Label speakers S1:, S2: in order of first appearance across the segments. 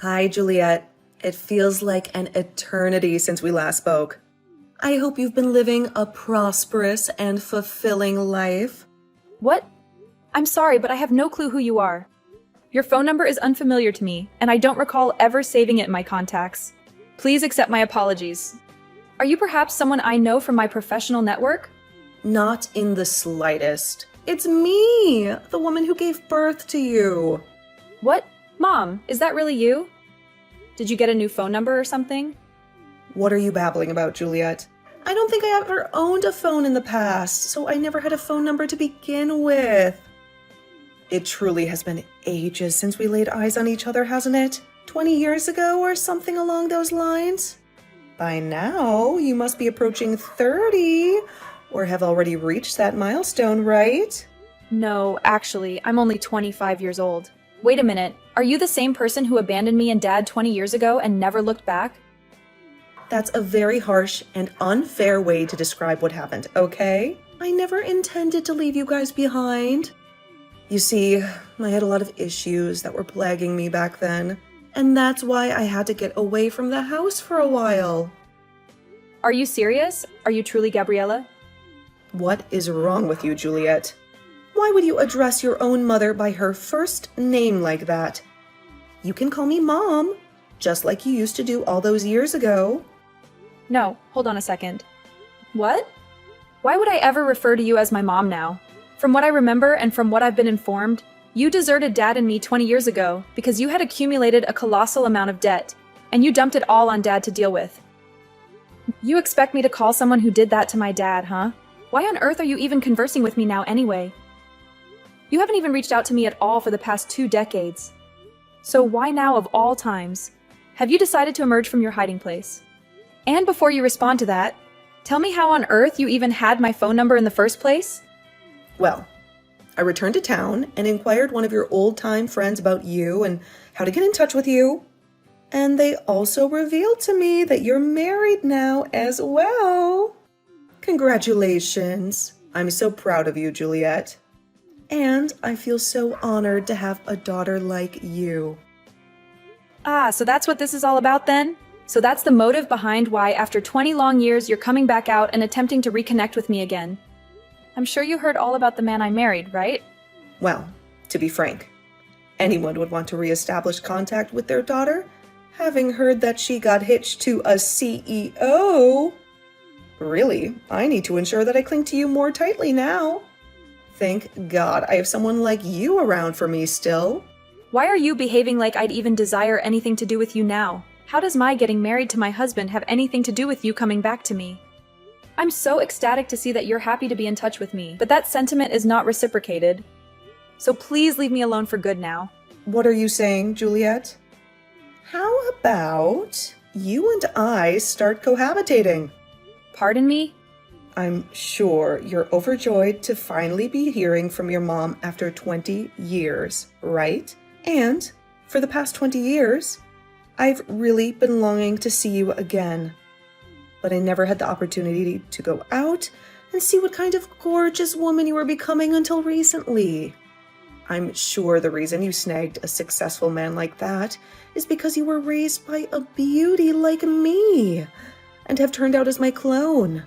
S1: Hi, Juliet. It feels like an eternity since we last spoke. I hope you've been living a prosperous and fulfilling life.
S2: What? I'm sorry, but I have no clue who you are. Your phone number is unfamiliar to me, and I don't recall ever saving it in my contacts. Please accept my apologies. Are you perhaps someone I know from my professional network?
S1: Not in the slightest. It's me, the woman who gave birth to you.
S2: What? Mom, is that really you? Did you get a new phone number or something?
S1: What are you babbling about, Juliet? I don't think I ever owned a phone in the past, so I never had a phone number to begin with. It truly has been ages since we laid eyes on each other, hasn't it? 20 years ago or something along those lines? By now, you must be approaching 30, or have already reached that milestone, right?
S2: No, actually, I'm only 25 years old. Wait a minute, are you the same person who abandoned me and Dad 20 years ago and never looked back?
S1: That's a very harsh and unfair way to describe what happened, okay? I never intended to leave you guys behind. You see, I had a lot of issues that were plaguing me back then, and that's why I had to get away from the house for a while.
S2: Are you serious? Are you truly Gabriella?
S1: What is wrong with you, Juliet? Why would you address your own mother by her first name like that? You can call me Mom, just like you used to do all those years ago.
S2: No, hold on a second. What? Why would I ever refer to you as my mom now? From what I remember and from what I've been informed, you deserted Dad and me 20 years ago because you had accumulated a colossal amount of debt, and you dumped it all on Dad to deal with. You expect me to call someone who did that to my dad, huh? Why on earth are you even conversing with me now anyway? You haven't even reached out to me at all for the past 2 decades. So why now of all times? Have you decided to emerge from your hiding place? And before you respond to that, tell me how on earth you even had my phone number in the first place?
S1: Well, I returned to town and inquired one of your old-time friends about you and how to get in touch with you. And they also revealed to me that you're married now as well. Congratulations. I'm so proud of you, Juliet. And I feel so honored to have a daughter like you.
S2: Ah, so that's what this is all about then? So that's the motive behind why after 20 long years you're coming back out and attempting to reconnect with me again. I'm sure you heard all about the man I married, right?
S1: Well, to be frank, anyone would want to reestablish contact with their daughter, having heard that she got hitched to a CEO. Really, I need to ensure that I cling to you more tightly now. Thank God I have someone like you around for me still.
S2: Why are you behaving like I'd even desire anything to do with you now? How does my getting married to my husband have anything to do with you coming back to me? I'm so ecstatic to see that you're happy to be in touch with me, but that sentiment is not reciprocated. So please leave me alone for good now.
S1: What are you saying, Juliet? How about you and I start cohabitating?
S2: Pardon me?
S1: I'm sure you're overjoyed to finally be hearing from your mom after 20 years, right? And for the past 20 years, I've really been longing to see you again. But I never had the opportunity to go out and see what kind of gorgeous woman you were becoming until recently. I'm sure the reason you snagged a successful man like that is because you were raised by a beauty like me and have turned out as my clone.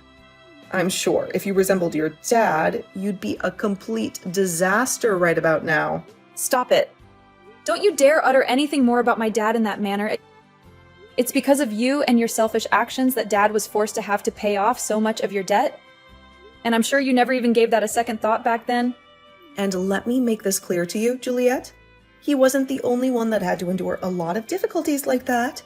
S1: I'm sure if you resembled your dad, you'd be a complete disaster right about now.
S2: Stop it. Don't you dare utter anything more about my dad in that manner. It's because of you and your selfish actions that Dad was forced to have to pay off so much of your debt. And I'm sure you never even gave that a second thought back then.
S1: And let me make this clear to you, Juliet. He wasn't the only one that had to endure a lot of difficulties like that.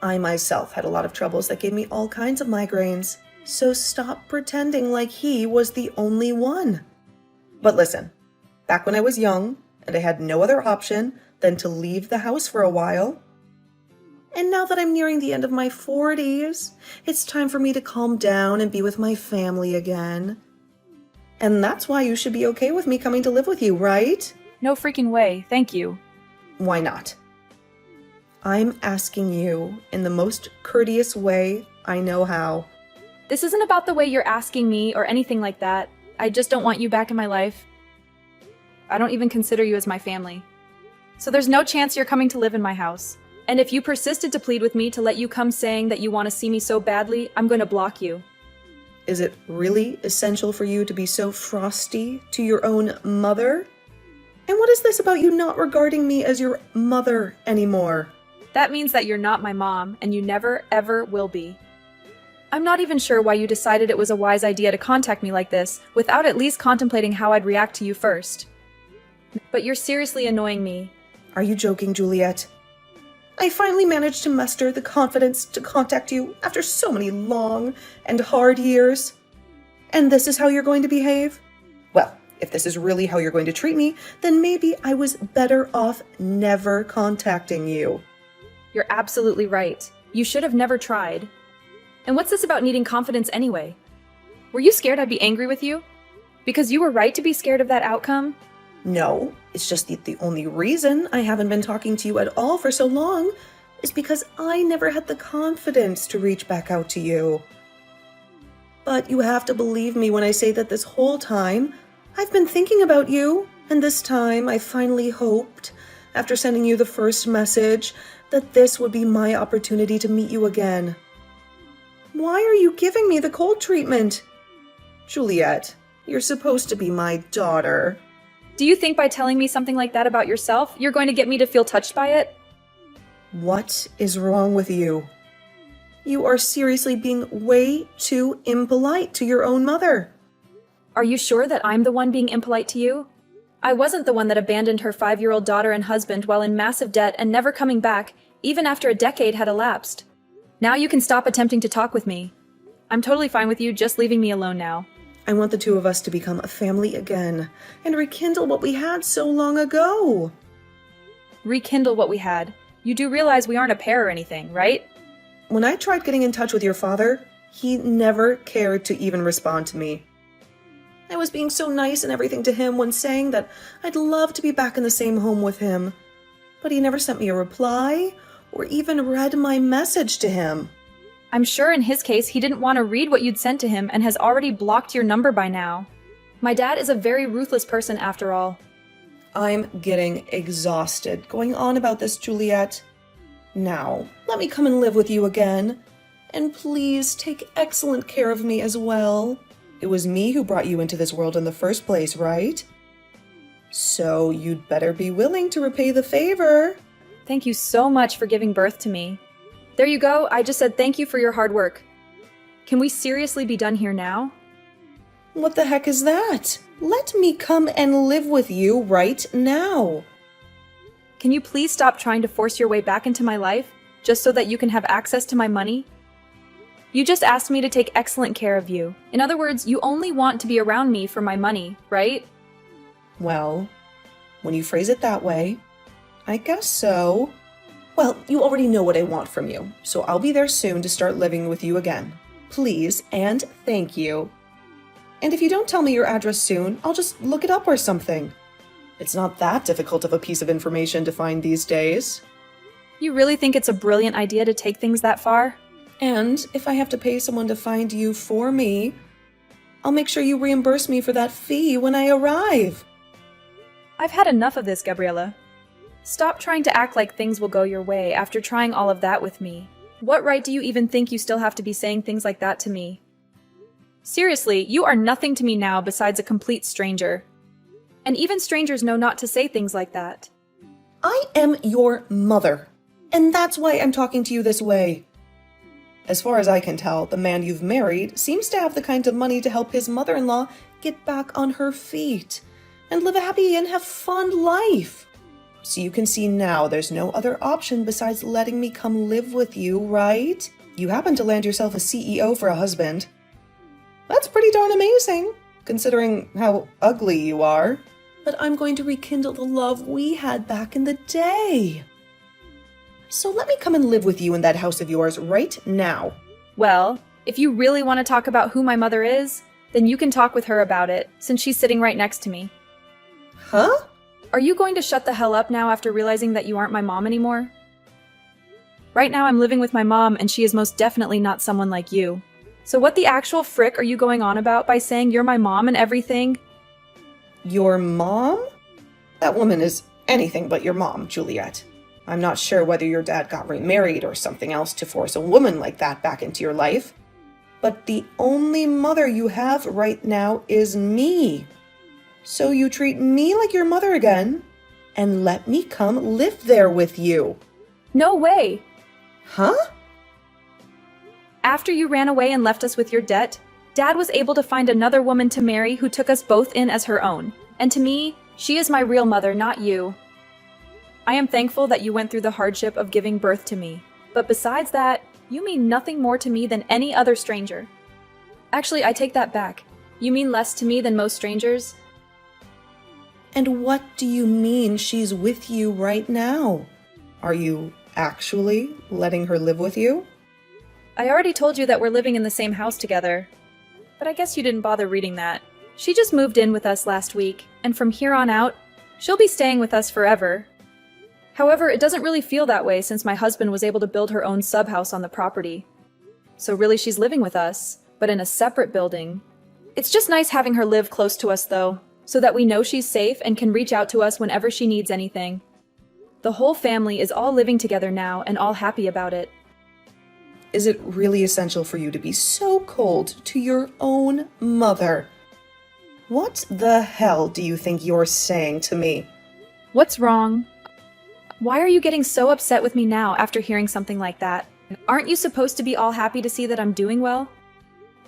S1: I myself had a lot of troubles that gave me all kinds of migraines. So stop pretending like he was the only one. But listen, back when I was young and I had no other option than to leave the house for a while, and now that I'm nearing the end of my 40s, it's time for me to calm down and be with my family again. And that's why you should be okay with me coming to live with you, right?
S2: No freaking way, thank you.
S1: Why not? I'm asking you in the most courteous way I know how.
S2: This isn't about the way you're asking me or anything like that. I just don't want you back in my life. I don't even consider you as my family. So there's no chance you're coming to live in my house. And if you persisted to plead with me to let you come saying that you want to see me so badly, I'm going to block you.
S1: Is it really essential for you to be so frosty to your own mother? And what is this about you not regarding me as your mother anymore?
S2: That means that you're not my mom, and you never, ever will be. I'm not even sure why you decided it was a wise idea to contact me like this, without at least contemplating how I'd react to you first. But you're seriously annoying me.
S1: Are you joking, Juliet? I finally managed to muster the confidence to contact you after so many long and hard years. And this is how you're going to behave? Well, if this is really how you're going to treat me, then maybe I was better off never contacting you.
S2: You're absolutely right. You should have never tried. And what's this about needing confidence anyway? Were you scared I'd be angry with you? Because you were right to be scared of that outcome?
S1: No, it's just that the only reason I haven't been talking to you at all for so long is because I never had the confidence to reach back out to you. But you have to believe me when I say that this whole time, I've been thinking about you, and this time I finally hoped, after sending you the first message, that this would be my opportunity to meet you again. Why are you giving me the cold treatment? Juliet, you're supposed to be my daughter.
S2: Do you think by telling me something like that about yourself, you're going to get me to feel touched by it?
S1: What is wrong with you? You are seriously being way too impolite to your own mother.
S2: Are you sure that I'm the one being impolite to you? I wasn't the one that abandoned her 5-year-old daughter and husband while in massive debt and never coming back, even after a decade had elapsed. Now you can stop attempting to talk with me. I'm totally fine with you just leaving me alone now.
S1: I want the two of us to become a family again and rekindle what we had so long ago.
S2: Rekindle what we had. You do realize we aren't a pair or anything, right?
S1: When I tried getting in touch with your father, he never cared to even respond to me. I was being so nice and everything to him when saying that I'd love to be back in the same home with him. But he never sent me a reply or even read my message to him.
S2: I'm sure in his case he didn't want to read what you'd sent to him and has already blocked your number by now. My dad is a very ruthless person after all.
S1: I'm getting exhausted going on about this, Juliet. Now, let me come and live with you again. And please take excellent care of me as well. It was me who brought you into this world in the first place, right? So you'd better be willing to repay the favor.
S2: Thank you so much for giving birth to me. There you go, I just said thank you for your hard work. Can we seriously be done here now?
S1: What the heck is that? Let me come and live with you right now.
S2: Can you please stop trying to force your way back into my life, just so that you can have access to my money? You just asked me to take excellent care of you. In other words, you only want to be around me for my money, right?
S1: Well, when you phrase it that way, I guess so. Well, you already know what I want from you, so I'll be there soon to start living with you again. Please and thank you. And if you don't tell me your address soon, I'll just look it up or something. It's not that difficult of a piece of information to find these days.
S2: You really think it's a brilliant idea to take things that far?
S1: And if I have to pay someone to find you for me, I'll make sure you reimburse me for that fee when I arrive.
S2: I've had enough of this, Gabriella. Stop trying to act like things will go your way after trying all of that with me. What right do you even think you still have to be saying things like that to me? Seriously, you are nothing to me now besides a complete stranger. And even strangers know not to say things like that.
S1: I am your mother, and that's why I'm talking to you this way. As far as I can tell, the man you've married seems to have the kind of money to help his mother-in-law get back on her feet and live a happy and have fun life. So you can see now there's no other option besides letting me come live with you, right? You happen to land yourself a CEO for a husband. That's pretty darn amazing, considering how ugly you are. But I'm going to rekindle the love we had back in the day. So let me come and live with you in that house of yours right now.
S2: Well, if you really want to talk about who my mother is, then you can talk with her about it, since she's sitting right next to me.
S1: Huh?
S2: Are you going to shut the hell up now after realizing that you aren't my mom anymore? Right now I'm living with my mom, and she is most definitely not someone like you. So what the actual frick are you going on about by saying you're my mom and everything?
S1: Your mom? That woman is anything but your mom, Juliet. I'm not sure whether your dad got remarried or something else to force a woman like that back into your life. But the only mother you have right now is me. So you treat me like your mother again, and let me come live there with you.
S2: No way!
S1: Huh?
S2: After you ran away and left us with your debt, Dad was able to find another woman to marry who took us both in as her own. And to me, she is my real mother, not you. I am thankful that you went through the hardship of giving birth to me. But besides that, you mean nothing more to me than any other stranger. Actually, I take that back. You mean less to me than most strangers?
S1: And what do you mean she's with you right now? Are you actually letting her live with you?
S2: I already told you that we're living in the same house together. But I guess you didn't bother reading that. She just moved in with us last week, and from here on out, she'll be staying with us forever. However, it doesn't really feel that way since my husband was able to build her own sub-house on the property. So really she's living with us, but in a separate building. It's just nice having her live close to us though, so that we know she's safe and can reach out to us whenever she needs anything. The whole family is all living together now and all happy about it.
S1: Is it really essential for you to be so cold to your own mother? What the hell do you think you're saying to me?
S2: What's wrong? Why are you getting so upset with me now after hearing something like that? Aren't you supposed to be all happy to see that I'm doing well?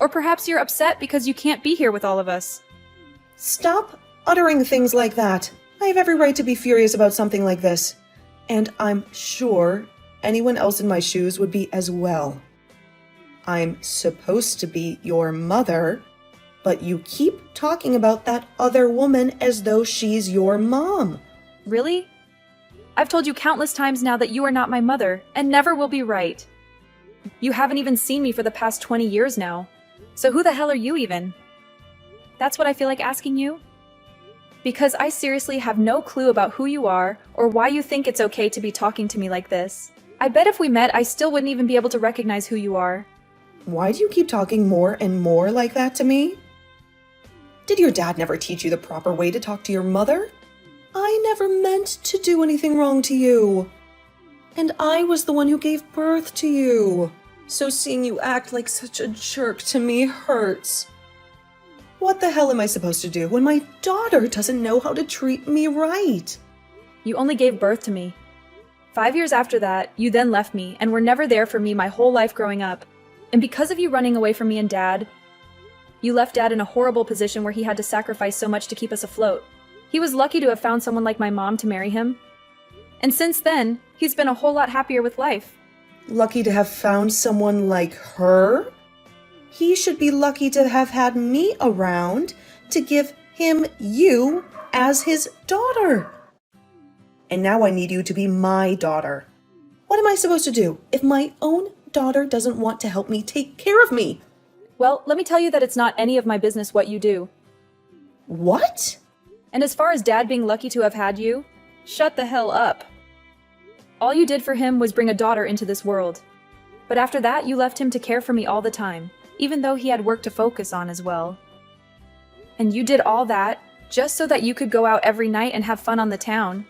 S2: Or perhaps you're upset because you can't be here with all of us.
S1: Stop uttering things like that. I have every right to be furious about something like this. And I'm sure anyone else in my shoes would be as well. I'm supposed to be your mother, but you keep talking about that other woman as though she's your mom.
S2: Really? I've told you countless times now that you are not my mother, and never will be right. You haven't even seen me for the past 20 years now. So who the hell are you even? That's what I feel like asking you? Because I seriously have no clue about who you are, or why you think it's okay to be talking to me like this. I bet if we met, I still wouldn't even be able to recognize who you are.
S1: Why do you keep talking more and more like that to me? Did your dad never teach you the proper way to talk to your mother? I never meant to do anything wrong to you. And I was the one who gave birth to you. So seeing you act like such a jerk to me hurts. What the hell am I supposed to do when my daughter doesn't know how to treat me right?
S2: You only gave birth to me. 5 years after that, you then left me and were never there for me my whole life growing up. And because of you running away from me and Dad, you left Dad in a horrible position where he had to sacrifice so much to keep us afloat. He was lucky to have found someone like my mom to marry him. And since then, he's been a whole lot happier with life.
S1: Lucky to have found someone like her? He should be lucky to have had me around to give him you as his daughter. And now I need you to be my daughter. What am I supposed to do if my own daughter doesn't want to help me take care of me?
S2: Well, let me tell you that it's not any of my business what you do.
S1: What?
S2: And as far as Dad being lucky to have had you, shut the hell up. All you did for him was bring a daughter into this world. But after that, you left him to care for me all the time, even though he had work to focus on as well. And you did all that just so that you could go out every night and have fun on the town.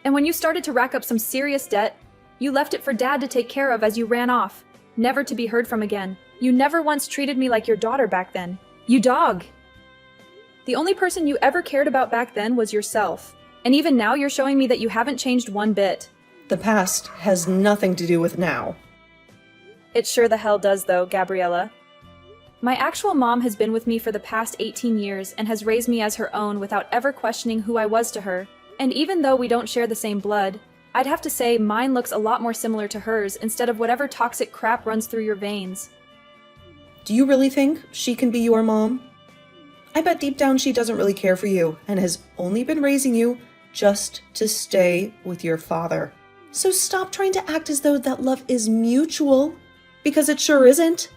S2: And when you started to rack up some serious debt, you left it for Dad to take care of as you ran off, never to be heard from again. You never once treated me like your daughter back then. You dog! The only person you ever cared about back then was yourself. And even now you're showing me that you haven't changed one bit.
S1: The past has nothing to do with now.
S2: It sure the hell does though, Gabriella. My actual mom has been with me for the past 18 years and has raised me as her own without ever questioning who I was to her. And even though we don't share the same blood, I'd have to say mine looks a lot more similar to hers instead of whatever toxic crap runs through your veins.
S1: Do you really think she can be your mom? I bet deep down she doesn't really care for you and has only been raising you just to stay with your father. So stop trying to act as though that love is mutual, because it sure isn't.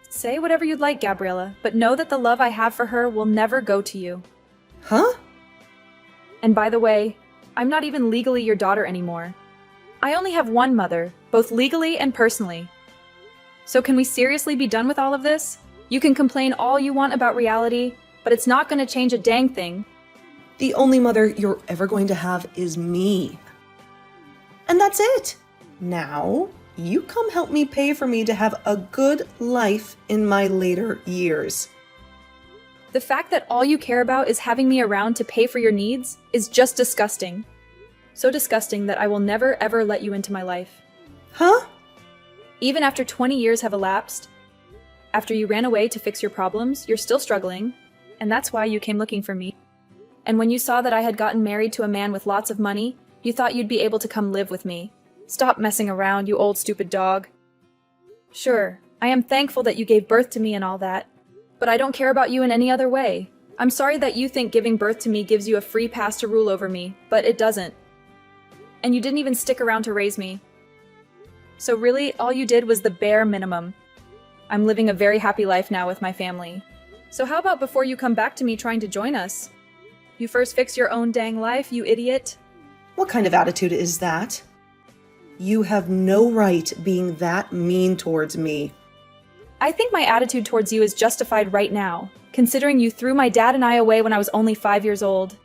S2: Say whatever you'd like, Gabriella, but know that the love I have for her will never go to you.
S1: Huh?
S2: And by the way, I'm not even legally your daughter anymore. I only have one mother, both legally and personally. So can we seriously be done with all of this? You can complain all you want about reality, but it's not going to change a dang thing.
S1: The only mother you're ever going to have is me. And that's it. Now, you come help me pay for me to have a good life in my later years.
S2: The fact that all you care about is having me around to pay for your needs is just disgusting. So disgusting that I will never ever let you into my life.
S1: Huh?
S2: Even after 20 years have elapsed, after you ran away to fix your problems, you're still struggling, and that's why you came looking for me. And when you saw that I had gotten married to a man with lots of money, you thought you'd be able to come live with me. Stop messing around, you old stupid dog. Sure, I am thankful that you gave birth to me and all that, but I don't care about you in any other way. I'm sorry that you think giving birth to me gives you a free pass to rule over me, but it doesn't. And you didn't even stick around to raise me. So really, all you did was the bare minimum. I'm living a very happy life now with my family. So how about before you come back to me trying to join us? You first fix your own dang life, you idiot.
S1: What kind of attitude is that? You have no right being that mean towards me.
S2: I think my attitude towards you is justified right now, considering you threw my dad and I away when I was only 5 years old.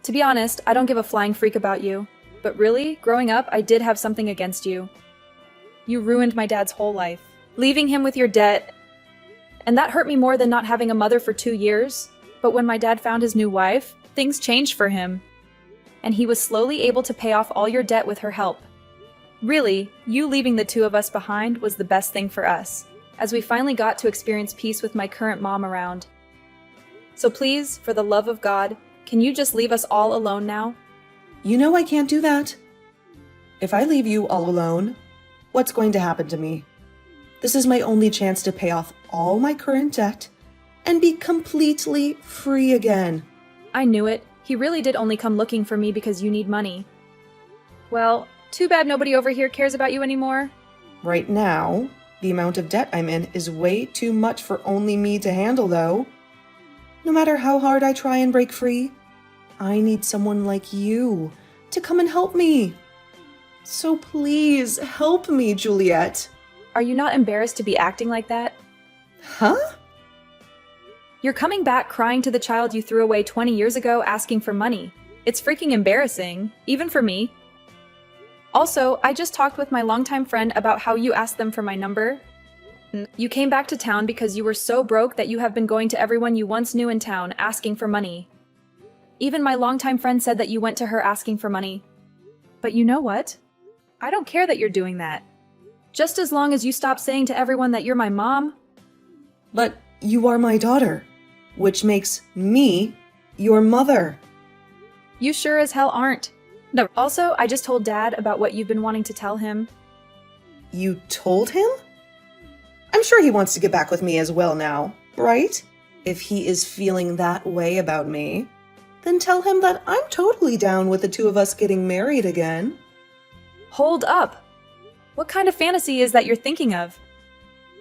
S2: To be honest, I don't give a flying freak about you. But really, growing up, I did have something against you. You ruined my dad's whole life, leaving him with your debt. And that hurt me more than not having a mother for 2 years. But when my dad found his new wife, things changed for him. And he was slowly able to pay off all your debt with her help. Really, you leaving the two of us behind was the best thing for us, as we finally got to experience peace with my current mom around. So please, for the love of God, can you just leave us all alone now?
S1: You know I can't do that. If I leave you all alone, what's going to happen to me? This is my only chance to pay off all my current debt and be completely free again.
S2: I knew it. He really did only come looking for me because you need money. Well, too bad nobody over here cares about you anymore.
S1: Right now, the amount of debt I'm in is way too much for only me to handle, though. No matter how hard I try and break free, I need someone like you to come and help me. So please help me, Juliet.
S2: Are you not embarrassed to be acting like that?
S1: Huh?
S2: You're coming back crying to the child you threw away 20 years ago asking for money. It's freaking embarrassing, even for me. Also, I just talked with my longtime friend about how you asked them for my number. You came back to town because you were so broke that you have been going to everyone you once knew in town asking for money. Even my longtime friend said that you went to her asking for money. But you know what? I don't care that you're doing that. Just as long as you stop saying to everyone that you're my mom.
S1: But you are my daughter, which makes me your mother.
S2: You sure as hell aren't. No. Also, I just told Dad about what you've been wanting to tell him.
S1: You told him? I'm sure he wants to get back with me as well now, right? If he is feeling that way about me, then tell him that I'm totally down with the two of us getting married again.
S2: Hold up! What kind of fantasy is that you're thinking of?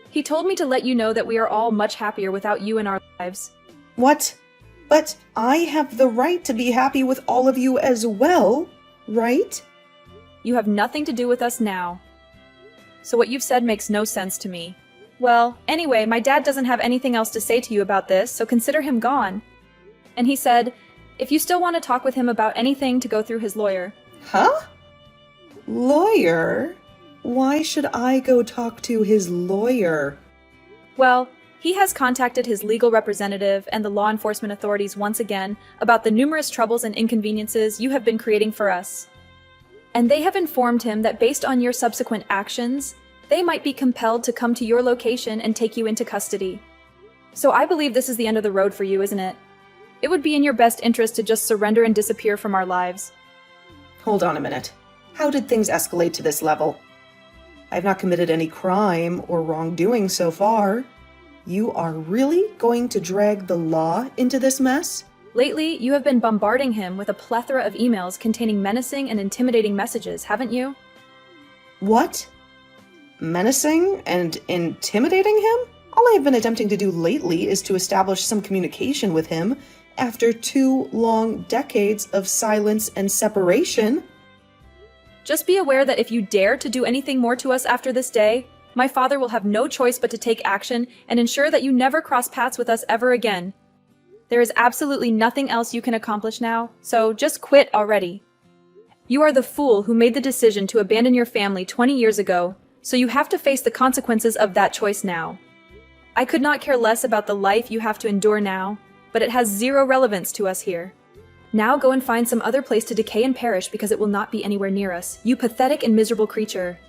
S2: He told me to let you know that we are all much happier without you in our lives.
S1: What? But I have the right to be happy with all of you as well, right?
S2: You have nothing to do with us now. So what you've said makes no sense to me. Well, anyway, my dad doesn't have anything else to say to you about this, so consider him gone. And he said, if you still want to talk with him about anything, to go through his lawyer.
S1: Huh? Lawyer? Why should I go talk to his lawyer?
S2: Well, he has contacted his legal representative and the law enforcement authorities once again about the numerous troubles and inconveniences you have been creating for us. And they have informed him that based on your subsequent actions, they might be compelled to come to your location and take you into custody. So I believe this is the end of the road for you, isn't it? It would be in your best interest to just surrender and disappear from our lives.
S1: Hold on a minute. How did things escalate to this level? I've not committed any crime or wrongdoing so far. You are really going to drag the law into this mess?
S2: Lately, you have been bombarding him with a plethora of emails containing menacing and intimidating messages, haven't you?
S1: What? Menacing and intimidating him? All I have been attempting to do lately is to establish some communication with him after 2 long decades of silence and separation.
S2: Just be aware that if you dare to do anything more to us after this day, my father will have no choice but to take action and ensure that you never cross paths with us ever again. There is absolutely nothing else you can accomplish now, so just quit already. You are the fool who made the decision to abandon your family 20 years ago, so you have to face the consequences of that choice now. I could not care less about the life you have to endure now, but it has zero relevance to us here. Now go and find some other place to decay and perish because it will not be anywhere near us, you pathetic and miserable creature.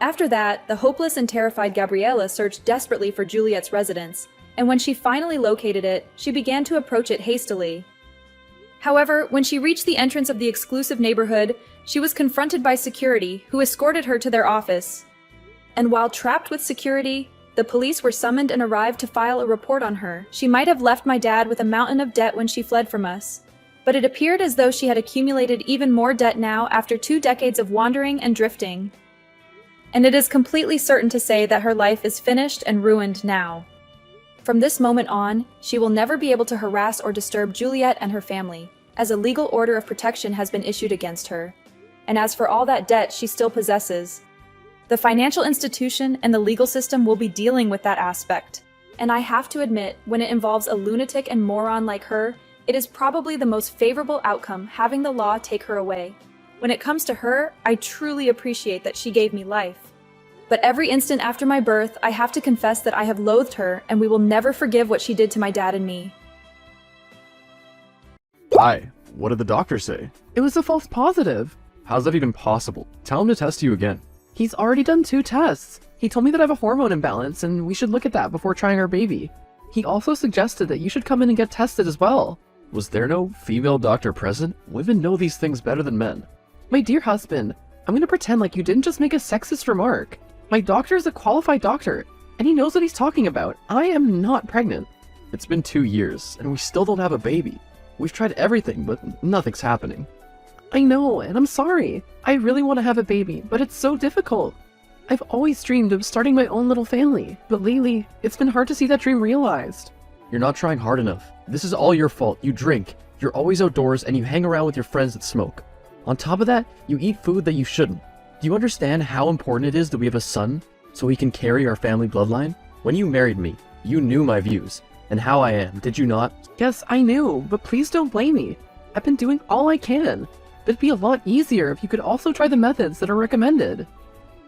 S2: After that, the hopeless and terrified Gabriella searched desperately for Juliet's residence, and when she finally located it, she began to approach it hastily. However, when she reached the entrance of the exclusive neighborhood, she was confronted by security, who escorted her to their office. And while trapped with security, the police were summoned and arrived to file a report on her. She might have left my dad with a mountain of debt when she fled from us, but it appeared as though she had accumulated even more debt now after 2 decades of wandering and drifting. And it is completely certain to say that her life is finished and ruined now. From this moment on, she will never be able to harass or disturb Juliet and her family, as a legal order of protection has been issued against her. And as for all that debt she still possesses, the financial institution and the legal system will be dealing with that aspect. And I have to admit, when it involves a lunatic and moron like her, it is probably the most favorable outcome having the law take her away. When it comes to her, I truly appreciate that she gave me life. But every instant after my birth, I have to confess that I have loathed her, and we will never forgive what she did to my dad and me.
S3: Hi, what did the doctor say?
S4: It was a false positive.
S3: How's that even possible? Tell him to test you again.
S4: He's already done 2 tests. He told me that I have a hormone imbalance, and we should look at that before trying our baby. He also suggested that you should come in and get tested as well.
S3: Was there no female doctor present? Women know these things better than men.
S4: My dear husband, I'm gonna pretend like you didn't just make a sexist remark. My doctor is a qualified doctor, and he knows what he's talking about. I am not pregnant.
S3: It's been 2 years, and we still don't have a baby. We've tried everything, but nothing's happening.
S4: I know, and I'm sorry. I really want to have a baby, but it's so difficult. I've always dreamed of starting my own little family, but lately, it's been hard to see that dream realized.
S3: You're not trying hard enough. This is all your fault. You drink, you're always outdoors, and you hang around with your friends that smoke. On top of that, you eat food that you shouldn't. Do you understand how important it is that we have a son, so we can carry our family bloodline? When you married me, you knew my views, and how I am, did you not?
S4: Yes, I knew, but please don't blame me. I've been doing all I can. It'd be a lot easier if you could also try the methods that are recommended.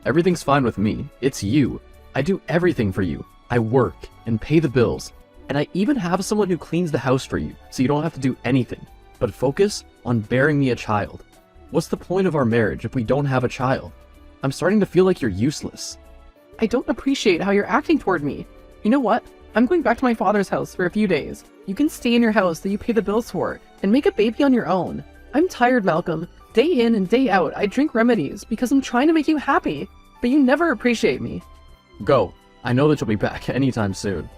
S3: Everything's fine with me. It's you. I do everything for you. I work and pay the bills, and I even have someone who cleans the house for you, so you don't have to do anything, but focus on bearing me a child. What's the point of our marriage if we don't have a child? I'm starting to feel like you're useless.
S4: I don't appreciate how you're acting toward me. You know what? I'm going back to my father's house for a few days. You can stay in your house that you pay the bills for, and make a baby on your own. I'm tired, Malcolm. Day in and day out, I drink remedies because I'm trying to make you happy, but you never appreciate me.
S3: Go. I know that you'll be back anytime soon.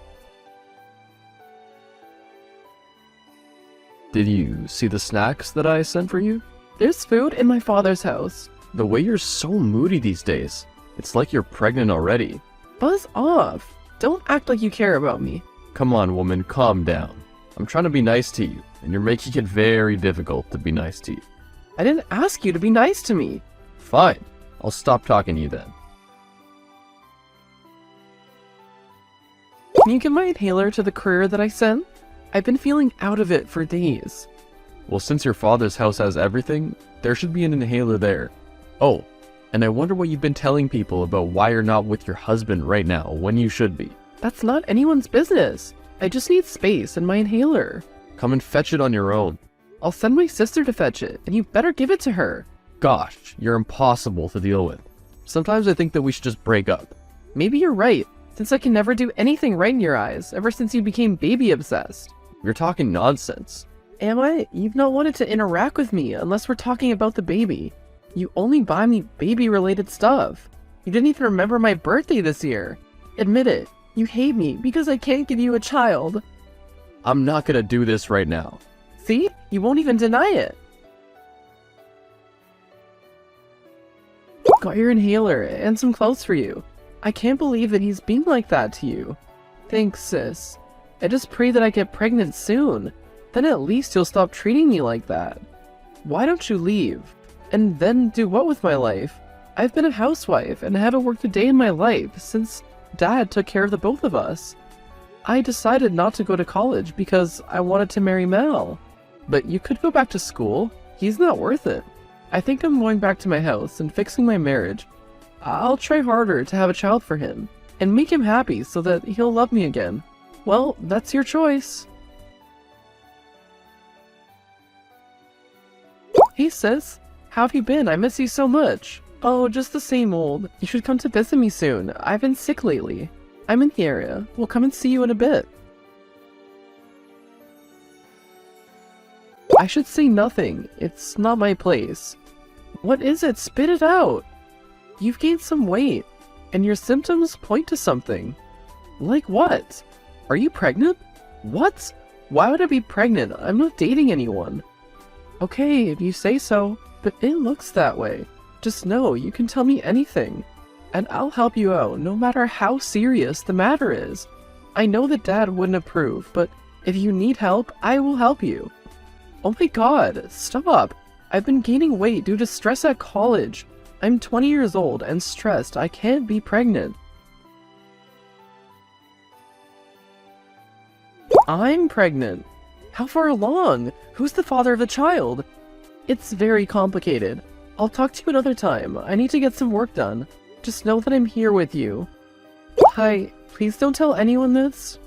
S3: Did you see the snacks that I sent for you?
S4: There's food in my father's house.
S3: The way you're so moody these days. It's like you're pregnant already.
S4: Buzz off. Don't act like you care about me.
S3: Come on, woman, calm down. I'm trying to be nice to you, and you're making it very difficult to be nice to you.
S4: I didn't ask you to be nice to me.
S3: Fine. I'll stop talking to you then.
S4: Can you give my inhaler to the courier that I sent? I've been feeling out of it for days.
S3: Well, since your father's house has everything, there should be an inhaler there. Oh, and I wonder what you've been telling people about why you're not with your husband right now when you should be.
S4: That's not anyone's business. I just need space and my inhaler.
S3: Come and fetch it on your own.
S4: I'll send my sister to fetch it, and you better give it to her.
S3: Gosh, you're impossible to deal with. Sometimes I think that we should just break up.
S4: Maybe you're right, since I can never do anything right in your eyes ever since you became baby obsessed.
S3: You're talking nonsense.
S4: Am I? You've not wanted to interact with me unless we're talking about the baby. You only buy me baby-related stuff. You didn't even remember my birthday this year. Admit it. You hate me because I can't give you a child.
S3: I'm not gonna do this right now.
S4: See? You won't even deny it. Got your inhaler and some clothes for you. I can't believe that he's being like that to you. Thanks, sis. I just pray that I get pregnant soon. Then at least he'll stop treating me like that. Why don't you leave? And then do what with my life? I've been a housewife and haven't worked a day in my life since Dad took care of the both of us. I decided not to go to college because I wanted to marry Mel. But you could go back to school. He's not worth it. I think I'm going back to my house and fixing my marriage. I'll try harder to have a child for him and make him happy so that he'll love me again. Well, that's your choice. Hey sis, how have you been? I miss you so much. Oh, just the same old. You should come to visit me soon. I've been sick lately. I'm in the area. We'll come and see you in a bit. I should say nothing. It's not my place. What is it? Spit it out. You've gained some weight, and your symptoms point to something. Like what? Are you pregnant? What? Why would I be pregnant? I'm not dating anyone. Okay, if you say so, but it looks that way. Just know you can tell me anything, and I'll help you out no matter how serious the matter is. I know that Dad wouldn't approve, but if you need help, I will help you. Oh my god, stop! I've been gaining weight due to stress at college. I'm 20 years old and stressed. I can't be pregnant. I'm pregnant. How far along? Who's the father of the child? It's very complicated. I'll talk to you another time. I need to get some work done. Just know that I'm here with you. Hi, please don't tell anyone this.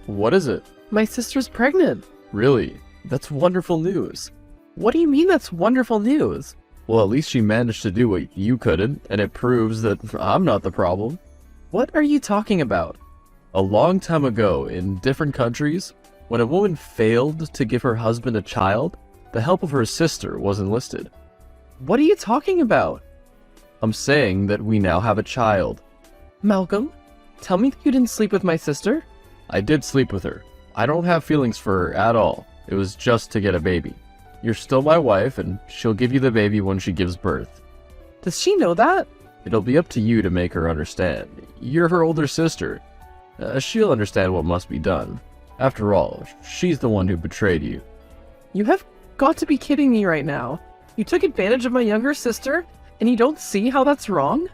S3: What is it?
S4: My sister's pregnant.
S3: Really? That's wonderful news.
S4: What do you mean that's wonderful news?
S3: Well, at least she managed to do what you couldn't, and it proves that I'm not the problem.
S4: What are you talking about?
S3: A long time ago, in different countries, when a woman failed to give her husband a child, the help of her sister was enlisted.
S4: What are you talking about?
S3: I'm saying that we now have a child.
S4: Malcolm, tell me that you didn't sleep with my sister?
S3: I did sleep with her. I don't have feelings for her at all. It was just to get a baby. You're still my wife, and she'll give you the baby when she gives birth.
S4: Does she know that?
S3: It'll be up to you to make her understand. You're her older sister. She'll understand what must be done. After all, she's the one who betrayed you.
S4: You have got to be kidding me right now. You took advantage of my younger sister, and you don't see how that's wrong?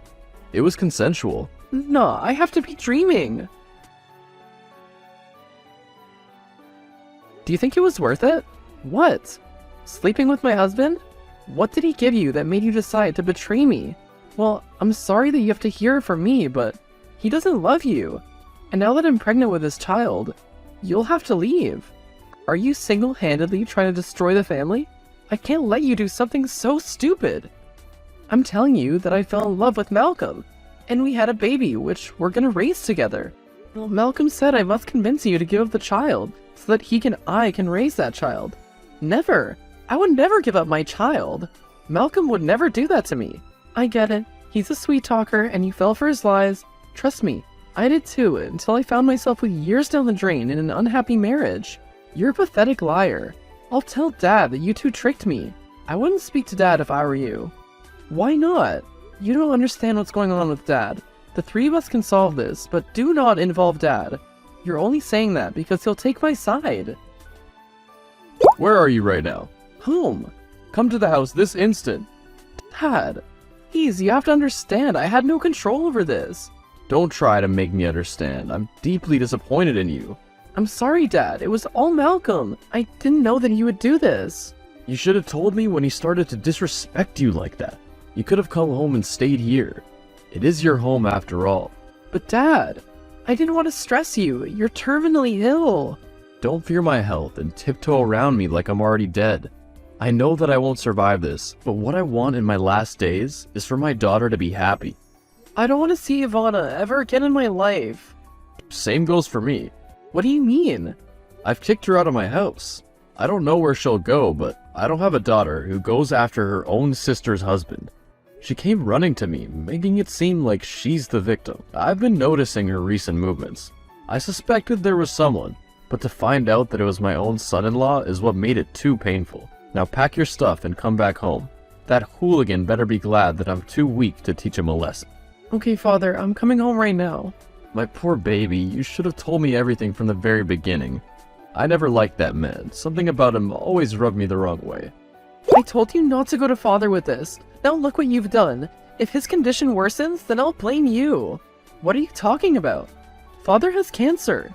S3: It was consensual.
S4: Nah, I have to be dreaming. Do you think it was worth it? What? Sleeping with my husband? What did he give you that made you decide to betray me? Well, I'm sorry that you have to hear it from me, but he doesn't love you. And now that I'm pregnant with his child, you'll have to leave. Are you single-handedly trying to destroy the family? I can't let you do something so stupid. I'm telling you that I fell in love with Malcolm, and we had a baby, which we're gonna raise together. Well, Malcolm said I must convince you to give up the child, so that I can raise that child. Never! I would never give up my child. Malcolm would never do that to me. I get it. He's a sweet talker, and you fell for his lies. Trust me, I did too, until I found myself with years down the drain in an unhappy marriage. You're a pathetic liar. I'll tell Dad that you two tricked me. I wouldn't speak to Dad if I were you. Why not? You don't understand what's going on with Dad. The three of us can solve this, but do not involve Dad. You're only saying that because he'll take my side.
S3: Where are you right now?
S4: Home.
S3: Come to the house this instant.
S4: Dad, please, you have to understand, I had no control over this.
S3: Don't try to make me understand. I'm deeply disappointed in you.
S4: I'm sorry, Dad. It was all Malcolm. I didn't know that you would do this.
S3: You should have told me when he started to disrespect you like that. You could have come home and stayed here. It is your home after all.
S4: But Dad, I didn't want to stress you. You're terminally ill.
S3: Don't fear my health and tiptoe around me like I'm already dead. I know that I won't survive this, but what I want in my last days is for my daughter to be happy.
S4: I don't want to see Ivana ever again in my life.
S3: Same goes for me.
S4: What do you mean?
S3: I've kicked her out of my house. I don't know where she'll go, but I don't have a daughter who goes after her own sister's husband. She came running to me, making it seem like she's the victim. I've been noticing her recent movements. I suspected there was someone, but to find out that it was my own son-in-law is what made it too painful. Now pack your stuff and come back home. That hooligan better be glad that I'm too weak to teach him a lesson.
S4: Okay, Father, I'm coming home right now.
S3: My poor baby, you should have told me everything from the very beginning. I never liked that man. Something about him always rubbed me the wrong way.
S4: I told you not to go to Father with this. Now look what you've done. If his condition worsens, then I'll blame you. What are you talking about? Father has cancer.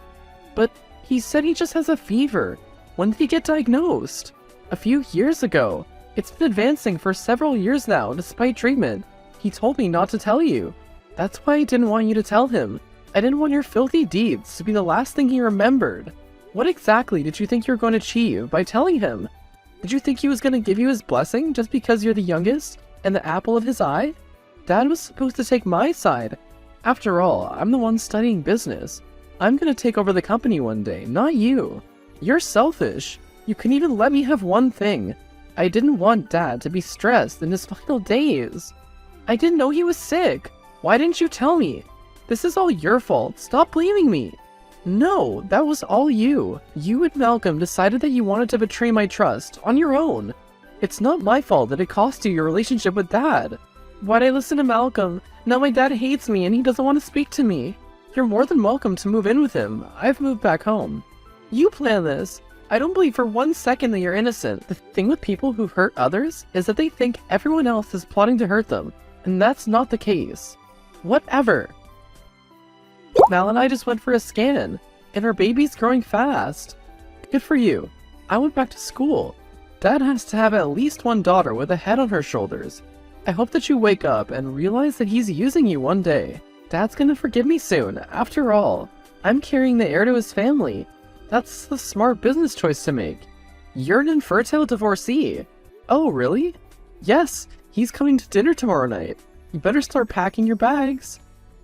S4: But he said he just has a fever. When did he get diagnosed? A few years ago. It's been advancing for several years now, despite treatment. He told me not to tell you. That's why I didn't want you to tell him. I didn't want your filthy deeds to be the last thing he remembered. What exactly did you think you were going to achieve by telling him? Did you think he was going to give you his blessing just because you're the youngest and the apple of his eye? Dad was supposed to take my side. After all, I'm the one studying business. I'm going to take over the company one day, not you. You're selfish. You couldn't even let me have one thing. I didn't want Dad to be stressed in his final days. I didn't know he was sick. Why didn't you tell me? This is all your fault. Stop blaming me. No, that was all you. You and Malcolm decided that you wanted to betray my trust on your own. It's not my fault that it cost you your relationship with Dad. Why'd I listen to Malcolm? Now my dad hates me and he doesn't want to speak to me. You're more than welcome to move in with him. I've moved back home. You planned this. I don't believe for 1 second that you're innocent. The thing with people who hurt others is that they think everyone else is plotting to hurt them, and that's not the case. Whatever. Mal and I just went for a scan, and our baby's growing fast. Good for you. I went back to school. Dad has to have at least one daughter with a head on her shoulders. I hope that you wake up and realize that he's using you one day. Dad's gonna forgive me soon. After all, I'm carrying the heir to his family. That's the smart business choice to make. You're an infertile divorcee. Oh, really? Yes, he's coming to dinner tomorrow night. You better start packing your bags.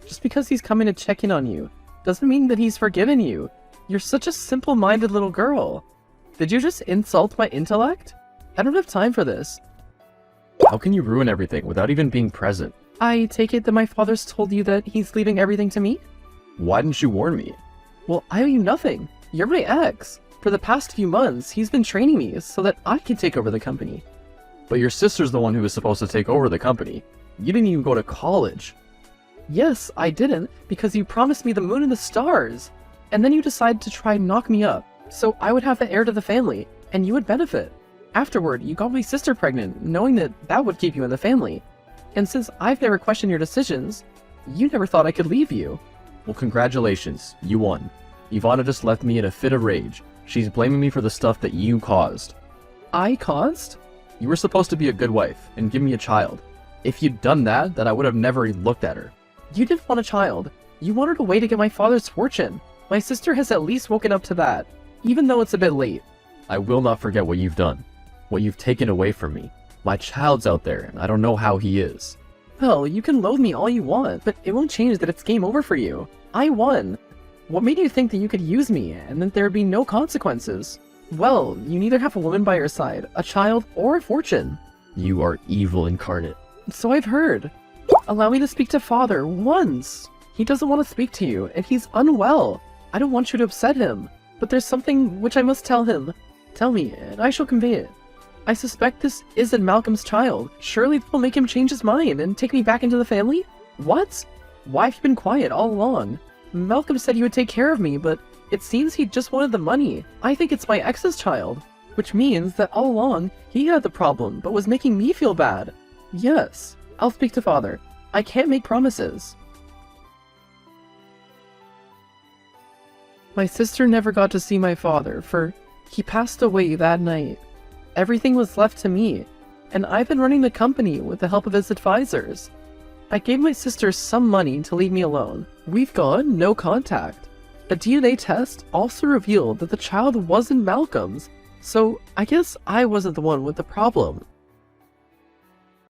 S4: Just because he's coming to check in on you doesn't mean that he's forgiven you. You're such a simple-minded little girl. Did you just insult my intellect? I don't have time for this.
S3: How can you ruin everything without even being present?
S4: I take it that my father's told you that he's leaving everything to me?
S3: Why didn't you warn me?
S4: Well, I owe you nothing. You're my ex. For the past few months, he's been training me so that I can take over the company.
S3: But your sister's the one who was supposed to take over the company. You didn't even go to college.
S4: Yes, I didn't, because you promised me the moon and the stars. And then you decided to try and knock me up, so I would have the heir to the family, and you would benefit. Afterward, you got my sister pregnant, knowing that that would keep you in the family. And since I've never questioned your decisions, you never thought I could leave you.
S3: Well, congratulations. You won. Ivana just left me in a fit of rage. She's blaming me for the stuff that you caused.
S4: I caused?
S3: You were supposed to be a good wife and give me a child. If you'd done that, then I would have never looked at her.
S4: You didn't want a child. You wanted a way to get my father's fortune. My sister has at least woken up to that, even though it's a bit late.
S3: I will not forget what you've done. What you've taken away from me. My child's out there, and I don't know how he is.
S4: Well, you can loathe me all you want, but it won't change that it's game over for you. I won. What made you think that you could use me, and that there would be no consequences? Well, you neither have a woman by your side, a child, or a fortune.
S3: You are evil incarnate.
S4: So I've heard. Allow me to speak to Father once. He doesn't want to speak to you, and he's unwell. I don't want you to upset him, but there's something which I must tell him. Tell me, and I shall convey it. I suspect this isn't Malcolm's child. Surely that will make him change his mind and take me back into the family? What? Why have you been quiet all along? Malcolm said he would take care of me, but it seems he just wanted the money. I think it's my ex's child, which means that all along he had the problem, but was making me feel bad. Yes, I'll speak to Father. I can't make promises. My sister never got to see my father, for he passed away that night. Everything was left to me, and I've been running the company with the help of his advisors. I gave my sister some money to leave me alone. We've gone no contact. A DNA test also revealed that the child wasn't Malcolm's, so I guess I wasn't the one with the problem.